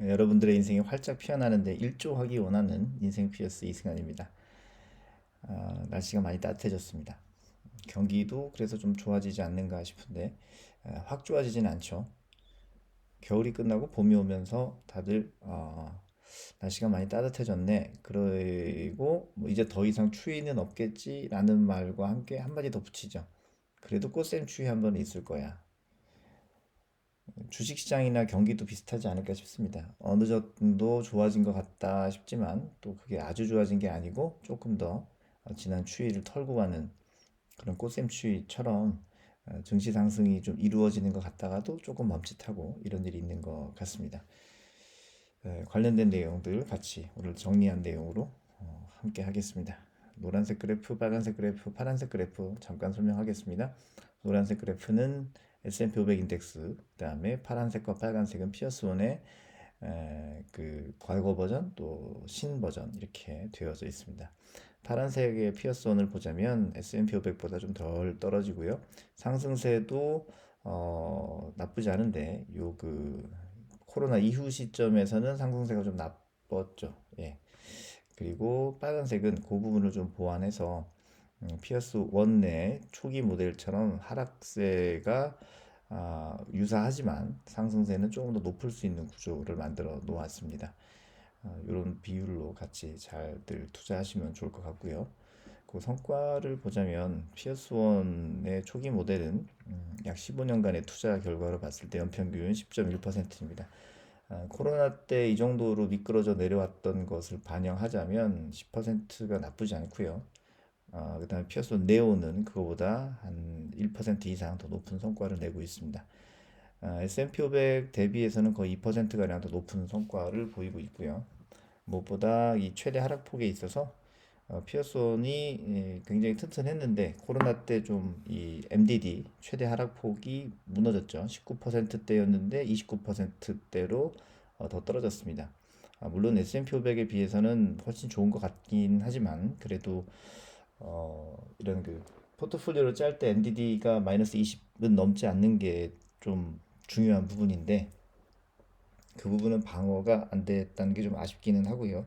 여러분들의 인생이 활짝 피어나는데 일조하기 원하는 인생 피어스 이승환입니다. 날씨가 많이 따뜻해졌습니다. 경기도 그래서 좀 좋아지지 않는가 싶은데 확 좋아지진 않죠. 겨울이 끝나고 봄이 오면서 다들 날씨가 많이 따뜻해졌네. 그리고 뭐 이제 더 이상 추위는 없겠지라는 말과 함께 한마디 더 붙이죠. 그래도 꽃샘 추위 한 번 있을 거야. 주식시장이나 경기도 비슷하지 않을까 싶습니다. 어느 정도 좋아진 것 같다 싶지만 또 그게 아주 좋아진 게 아니고 조금 더 지난 추이를 털고 가는 그런 꽃샘추위처럼 증시 상승이 좀 이루어지는 것 같다가도 조금 멈칫하고 이런 일이 있는 것 같습니다. 관련된 내용들 같이 오늘 정리한 내용으로 함께 하겠습니다. 노란색 그래프, 빨간색 그래프, 파란색 그래프 잠깐 설명하겠습니다. 노란색 그래프는 S&P 500 인덱스, 그다음에 파란색과 빨간색은 피어스원의 그 과거 버전 또 신 버전 이렇게 되어져 있습니다. 파란색의 피어스원을 보자면 S&P 500보다 좀 덜 떨어지고요. 상승세도 나쁘지 않은데 요 그 코로나 이후 시점에서는 상승세가 좀 나빴죠. 예. 그리고 빨간색은 그 부분을 좀 보완해서 피어스 원 내 초기 모델처럼 하락세가 유사하지만 상승세는 조금 더 높을 수 있는 구조를 만들어 놓았습니다. 이런 비율로 같이 잘들 투자하시면 좋을 것 같고요. 그 성과를 보자면 피어스원의 초기 모델은 약 15년간의 투자 결과로 봤을 때 연평균 10.1%입니다. 코로나 때 이 정도로 미끄러져 내려왔던 것을 반영하자면 10%가 나쁘지 않고요. 그다음에 피어스원 네오는 그거보다 한 1% 이상 더 높은 성과를 내고 있습니다. S&P 500 대비해서는 거의 2%가량 더 높은 성과를 보이고 있고요. 무엇보다 이 최대 하락폭에 있어서 피어손이 굉장히 튼튼했는데 코로나 때 좀 이 MDD 최대 하락폭이 무너졌죠. 19%대였는데 29%대로 더 떨어졌습니다. 물론 S&P 500에 비해서는 훨씬 좋은 것 같긴 하지만 그래도 이런 그 포트폴리오를 짤 때 MDD가 마이너스 20은 넘지 않는 게 좀 중요한 부분인데 그 부분은 방어가 안 됐다는 게 좀 아쉽기는 하고요.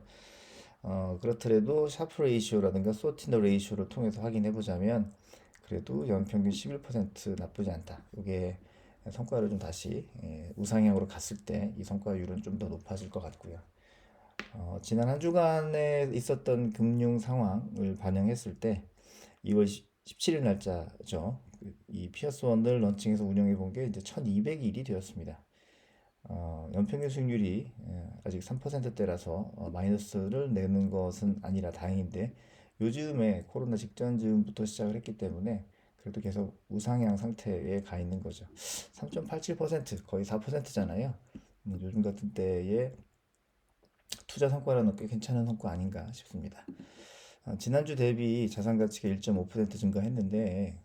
그렇더라도 샤프 레이시오라든가 소티너 레이시오를 통해서 확인해 보자면 그래도 연평균 11% 나쁘지 않다. 이게 성과를 좀 다시 우상향으로 갔을 때 이 성과율은 좀 더 높아질 것 같고요. 지난 한 주간에 있었던 금융 상황을 반영했을 때 2월 17일 날짜죠. 이 피어스원을 런칭해서 운영해 본 게 이제 1200일이 되었습니다. 연평균 수익률이 아직 3%대라서 마이너스를 내는 것은 아니라 다행인데 요즘에 코로나 직전 즈음부터 시작을 했기 때문에 그래도 계속 우상향 상태에 가 있는 거죠. 3.87% 거의 4%잖아요. 요즘 같은 때에 투자 성과로는 꽤 괜찮은 성과 아닌가 싶습니다. 지난주 대비 자산 가치가 1.5% 증가했는데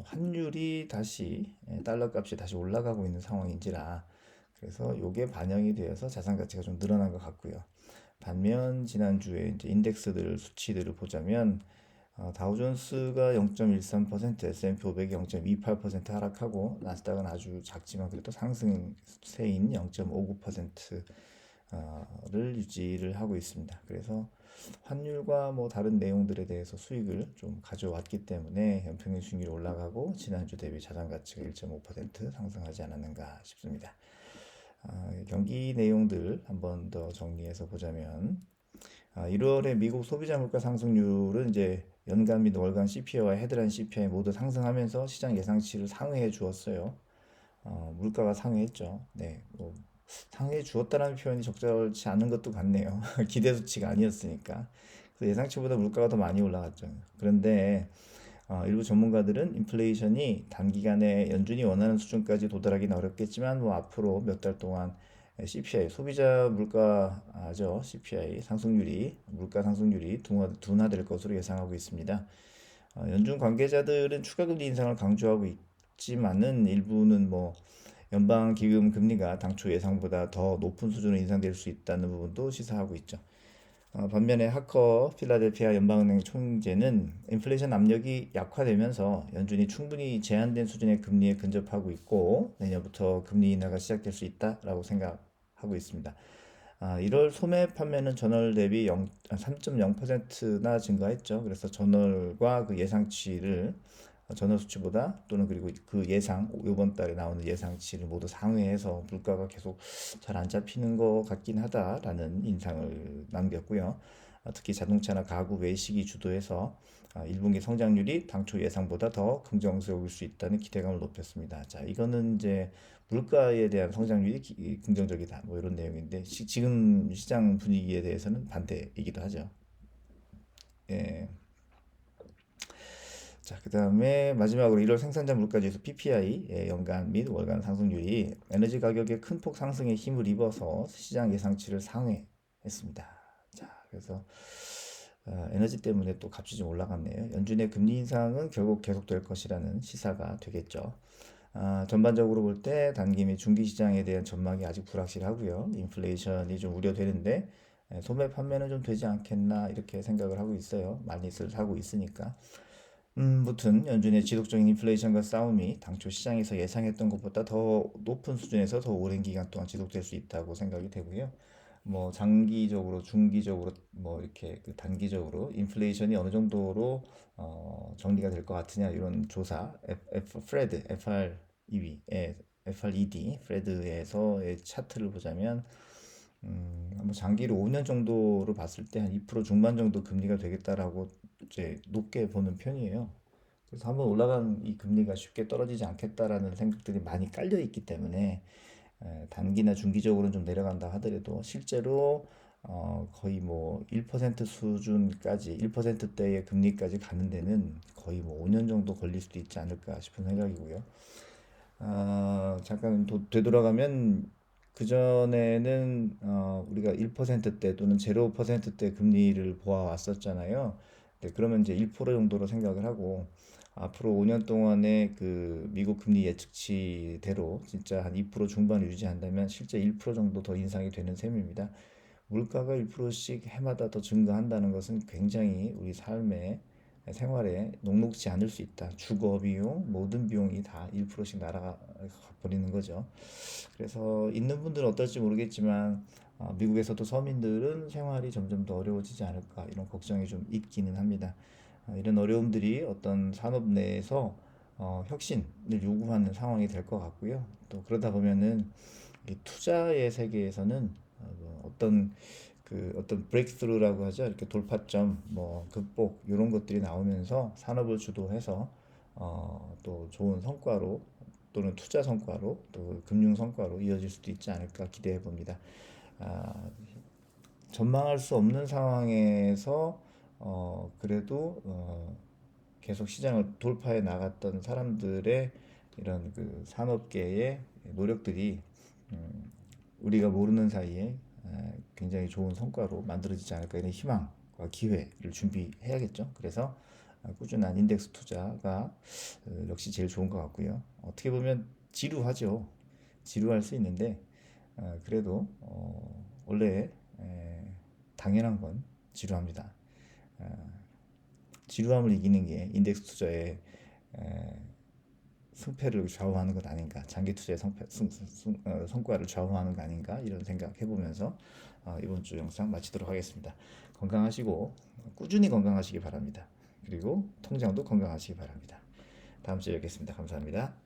환율이 다시 달러 값이 다시 올라가고 있는 상황인지라 그래서 요게 반영이 되어서 자산 가치가 좀 늘어난 것 같고요. 반면 지난주에 이제 인덱스들 수치들을 보자면 다우존스가 0.13%, S&P 500이 0.28% 하락하고 나스닥은 아주 작지만 그래도 상승세인 0.59%를 유지를 하고 있습니다. 그래서 환율과 뭐 다른 내용들에 대해서 수익을 좀 가져왔기 때문에 연평균 수익률이 올라가고 지난주 대비 자산 가치가 1.5% 상승하지 않았는가 싶습니다. 경기 내용들 한번 더 정리해서 보자면 1월에 미국 소비자 물가 상승률은 이제 연간 및 월간 CPI와 헤드라인 CPI 모두 상승하면서 시장 예상치를 상회해 주었어요. 물가가 상회했죠. 네, 뭐 상회해 주었다라는 표현이 적절치 않은 것도 같네요. 기대 수치가 아니었으니까. 그래서 예상치보다 물가가 더 많이 올라갔죠. 그런데 일부 전문가들은 인플레이션이 단기간에 연준이 원하는 수준까지 도달하기는 어렵겠지만 뭐 앞으로 몇 달 동안 CPI 소비자 물가죠. CPI 상승률이 물가 상승률이 둔화될 것으로 예상하고 있습니다. 연준 관계자들은 추가 금리 인상을 강조하고 있지만은 일부는 뭐 연방 기금 금리가 당초 예상보다 더 높은 수준으로 인상될 수 있다는 부분도 시사하고 있죠. 반면에 하커 필라델피아 연방은행 총재는 인플레이션 압력이 약화되면서 연준이 충분히 제한된 수준의 금리에 근접하고 있고 내년부터 금리 인하가 시작될 수 있다라고 생각하고 하고 있습니다. 1월 소매 판매는 전월 대비 3.0%나 증가했죠. 그래서 전월과 그 예상치를 전월 수치보다 또는 그리고 그 예상 이번 달에 나오는 예상치를 모두 상회해서 물가가 계속 잘 안 잡히는 것 같긴 하다라는 인상을 남겼고요. 특히 자동차나 가구 외식이 주도해서 1분기 성장률이 당초 예상보다 더 긍정적일 수 있다는 기대감을 높였습니다. 자, 이거는 이제 물가에 대한 성장률이 긍정적이다. 뭐 이런 내용인데 지금 시장 분위기에 대해서는 반대이기도 하죠. 예. 자, 그다음에 마지막으로 1월 생산자 물가지수 PPI의 연간 및 월간 상승률이 에너지 가격의 큰 폭 상승에 힘을 입어서 시장 예상치를 상회했습니다. 자, 그래서 에너지 때문에 또 값이 좀 올라갔네요. 연준의 금리 인상은 결국 계속될 것이라는 시사가 되겠죠. 전반적으로 볼 때 단기 및 중기 시장에 대한 전망이 아직 불확실하고요. 인플레이션이 좀 우려되는데 소매 판매는 좀 되지 않겠나 이렇게 생각을 하고 있어요. 많이들 사고 있으니까. 무튼 연준의 지속적인 인플레이션과 싸움이 당초 시장에서 예상했던 것보다 더 높은 수준에서 더 오랜 기간 동안 지속될 수 있다고 생각이 되고요. 뭐 장기적으로, 중기적으로, 뭐 이렇게 그 단기적으로 인플레이션이 어느 정도로 정리가 될 것 같으냐 이런 조사, 프레드, FRED, FRED, 프레드에서의 차트를 보자면 뭐 장기로 5년 정도로 봤을 때 한 2% 중반 정도 금리가 되겠다라고 이제 높게 보는 편이에요. 그래서 한번 올라간 이 금리가 쉽게 떨어지지 않겠다라는 생각들이 많이 깔려 있기 때문에 단기나 중기적으로는 좀 내려간다 하더라도 실제로 거의 뭐 1% 수준까지 1%대의 금리까지 가는 데는 거의 뭐 5년 정도 걸릴 수도 있지 않을까 싶은 생각이고요. 잠깐 되돌아가면 그전에는 우리가 1%대 또는 0%대 금리를 보아왔었잖아요. 네, 그러면 이제 1% 정도로 생각을 하고 앞으로 5년 동안의 그 미국 금리 예측치대로 진짜 한 2% 중반을 유지한다면 실제 1% 정도 더 인상이 되는 셈입니다. 물가가 1%씩 해마다 더 증가한다는 것은 굉장히 우리 삶에 생활에 녹록지 않을 수 있다. 주거 비용, 모든 비용이 다 1%씩 날아가 버리는 거죠. 그래서 있는 분들은 어떨지 모르겠지만 미국에서도 서민들은 생활이 점점 더 어려워지지 않을까 이런 걱정이 좀 있기는 합니다. 이런 어려움들이 어떤 산업 내에서 혁신을 요구하는 상황이 될 것 같고요. 또 그러다 보면은 이 투자의 세계에서는 어떤 브레이크스루라고 하죠. 이렇게 돌파점, 뭐 극복 이런 것들이 나오면서 산업을 주도해서 또 좋은 성과로 또는 투자 성과로 또 금융 성과로 이어질 수도 있지 않을까 기대해 봅니다. 아, 전망할 수 없는 상황에서 그래도 계속 시장을 돌파해 나갔던 사람들의 이런 그 산업계의 노력들이 음, 우리가 모르는 사이에 굉장히 좋은 성과로 만들어지지 않을까 이런 희망과 기회를 준비해야겠죠. 그래서 꾸준한 인덱스 투자가 역시 제일 좋은 것 같고요. 어떻게 보면 지루하죠. 지루할 수 있는데 그래도 원래 당연한 건 지루합니다. 지루함을 이기는 게 인덱스 투자의 에, 승패를 좌우하는 것 아닌가, 장기 투자의 성과를 좌우하는 거 아닌가 이런 생각 해보면서 이번 주 영상 마치도록 하겠습니다. 건강하시고 꾸준히 건강하시기 바랍니다. 그리고 통장도 건강하시기 바랍니다. 다음 주에 뵙겠습니다. 감사합니다.